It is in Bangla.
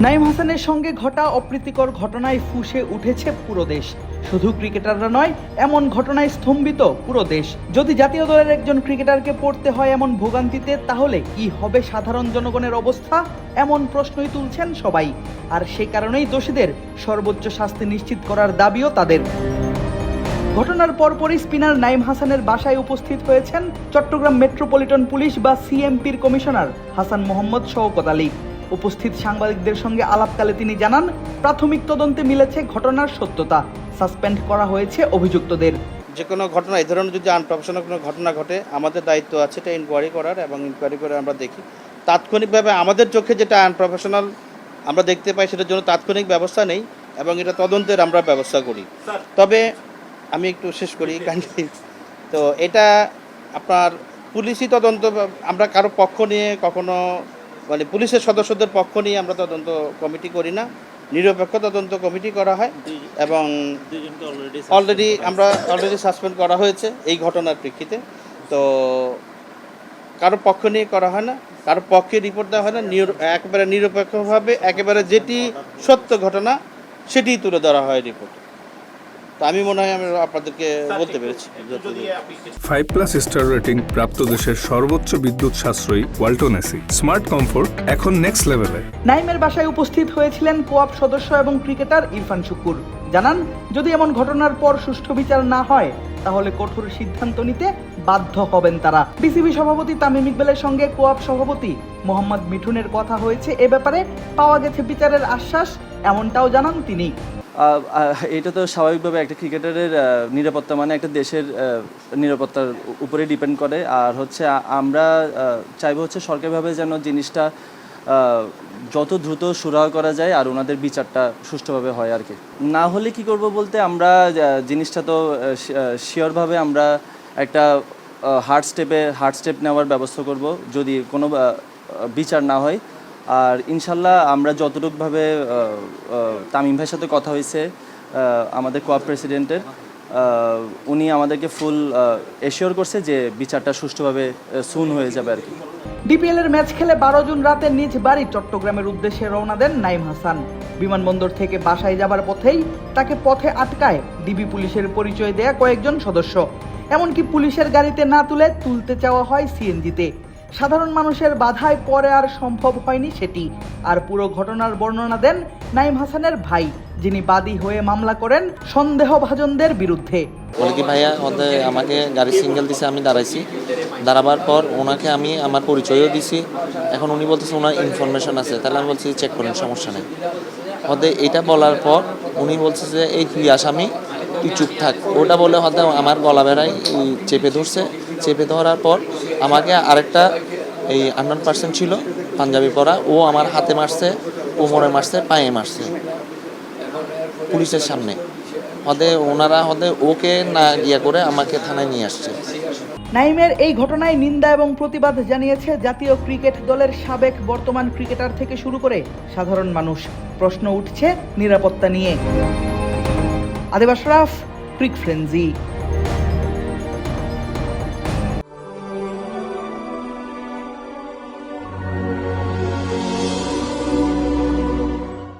নাঈম হাসানের সঙ্গে ঘটা অপ্রীতিকর ঘটনায় ফুঁসে উঠেছে পুরো দেশ। শুধু ক্রিকেটাররা নয়, এমন ঘটনায় স্তম্ভিত পুরো দেশ। যদি জাতীয় দলের একজন ক্রিকেটারকে পড়তে হয় এমন ভোগান্তিতে, তাহলে কি হবে সাধারণ জনগণের অবস্থা? এমন প্রশ্নই তুলছেন সবাই। আর সে কারণেই দোষীদের সর্বোচ্চ শাস্তি নিশ্চিত করার দাবিও তাদের। ঘটনার পরপরই স্পিনার নাঈম হাসানের বাসায় উপস্থিত হয়েছেন চট্টগ্রাম মেট্রোপলিটন পুলিশ বা সিএমপির কমিশনার হাসান মোহাম্মদ শওকত আলী। উপস্থিত সাংবাদিকদের সঙ্গে আলাপকালে তিনি জানান, প্রাথমিক তদন্তে মিলেছে ঘটনার সত্যতা। সাসপেন্ড করা হয়েছে অভিযুক্তদের। যে কোনো ঘটনা, এই ধরনের যদি আনপ্রফেশনাল কোনো ঘটনা ঘটে, আমাদের দায়িত্ব আছে এটা ইনকোয়ারি করার, এবং ইনকোয়ারি করে আমরা দেখি তাৎক্ষণিকভাবে আমাদের চোখে যেটা আনপ্রফেশনাল আমরা দেখতে পাই সেটার জন্য তাৎক্ষণিক ব্যবস্থা নেই, এবং এটা তদন্তের আমরা ব্যবস্থা করি। তবে আমি একটু শেষ করি কাইন্ডলি। তো এটা আপনার পুলিশি তদন্ত, আমরা কারো পক্ষ নিয়ে কখনো মানে পুলিশের সদস্যদের পক্ষ নিয়ে আমরা তদন্ত কমিটি করি না, নিরপেক্ষ তদন্ত কমিটি করা হয়, এবং অলরেডি সাসপেন্ড করা হয়েছে এই ঘটনার প্রেক্ষিতে। তো কারো পক্ষ নিয়ে করা হয় না, কারো পক্ষে রিপোর্ট দেওয়া হয় না, একেবারে নিরপেক্ষভাবে একেবারে যেটি সত্য ঘটনা সেটিই তুলে ধরা হয় রিপোর্ট। তো আমি মনে হয় আমি আপনাদেরকে বলতে পেরেছি। 5+ স্টার রেটিং প্রাপ্ত দেশের সর্বোচ্চ বিদ্যুৎ সাশ্রয়ী ওয়ালটন এসি স্মার্ট কমফোর্ট এখন নেক্সট লেভেলে। নাঈমের বাসায় উপস্থিত হয়েছিলেন কোঅপ সদস্য এবং ক্রিকেটার ইরফান শুকুর। জানান, যদি এমন ঘটনার পর সুষ্ঠু বিচার না হয়, তাহলে কঠোর সিদ্ধান্ত নিতে বাধ্য হবেন তারা। বিসিবি সভাপতি তামিম ইকবালের সঙ্গে কোঅপ সভাপতি মোহাম্মদ মিঠুনের কথা হয়েছে এ ব্যাপারে, পাওয়া গেছে বিচারের আশ্বাস, এমনটাও জানান তিনি। এটা তো স্বাভাবিকভাবে একটা ক্রিকেটারের নিরাপত্তা মানে একটা দেশের নিরাপত্তার উপরে ডিপেন্ড করে। আর হচ্ছে আমরা চাইবো হচ্ছে সরকারিভাবে যেন জিনিসটা যত দ্রুত সুরাহা করা যায় আর ওনাদের বিচারটা সুষ্ঠুভাবে হয় আর কি। না হলে কি করব বলতে, আমরা জিনিসটা তো শিওরভাবে আমরা একটা হার্ড স্টেপ নেওয়ার ব্যবস্থা করব যদি কোনো বিচার না হয়। আর ইনশাল্লাহ আমরা যতটুকুভাবে তামিম ভাইয়ের সাথে কথা হয়েছে আমাদের কোঅপ প্রেসিডেন্টের, উনি আমাদেরকে ফুল এশিওর করছে যে বিচারটা সুষ্ঠুভাবে সুন হয়ে যাবে আর কি। ডিপিএল এর ম্যাচ খেলে 12 জুন রাতে নিজ বাড়ি চট্টগ্রামের উদ্দেশ্যে রওনা দেন নাঈম হাসান। বিমানবন্দর থেকে বাসায় যাবার পথেই তাকে পথে আটকায় ডিবি পুলিশের পরিচয় দেয়া কয়েকজন সদস্য। এমনকি পুলিশের গাড়িতে না তুলতে চাওয়া হয় সিএনজিতে। সাধারণ মানুষের বাধায় পরে আর সম্ভব হয়নি সেটি। আর পুরো ঘটনার বর্ণনা দেন নাঈম হাসানের ভাই, যিনি বাদী হয়ে মামলা করেন সন্দেহভাজনদের বিরুদ্ধে। বলে কি ভাইয়া আমাকে গাড়ি সিঙ্গেল দিছে, আমি দাঁড়াইছি, দাঁড়াবার পর ওনাকে আমি আমার পরিচয়ও দিছি। এখন উনি বলতেছে ওনার ইনফরমেশন আছে, তাহলে আমি বলছি চেক করেন, সমস্যা নেই। এটা বলার পর উনি বলছে যে এই তুই আসামি, তুই চুপ থাক। ওটা বলে আমার গলা বেড়ায় চেপে ধরছে। চেপে ধরার পর আমাকে আরেকটা এই আননোন পার্সন ছিল পাঞ্জাবি পরা, ও আমার হাতে মারছে, কোমরে মারছে, পায়ে মারছে পুলিশের সামনে। ওনারা ওকে না ইয়া করে আমাকে থানায় নিয়ে আসছে। নাঈমের এই ঘটনায় নিন্দা এবং প্রতিবাদ জানিয়েছে জাতীয় ক্রিকেট দলের সাবেক বর্তমান ক্রিকেটার থেকে শুরু করে সাধারণ মানুষ। প্রশ্ন উঠছে নিরাপত্তা নিয়ে। আদেব আশরাফ, ক্রিক ফ্রেন্জি।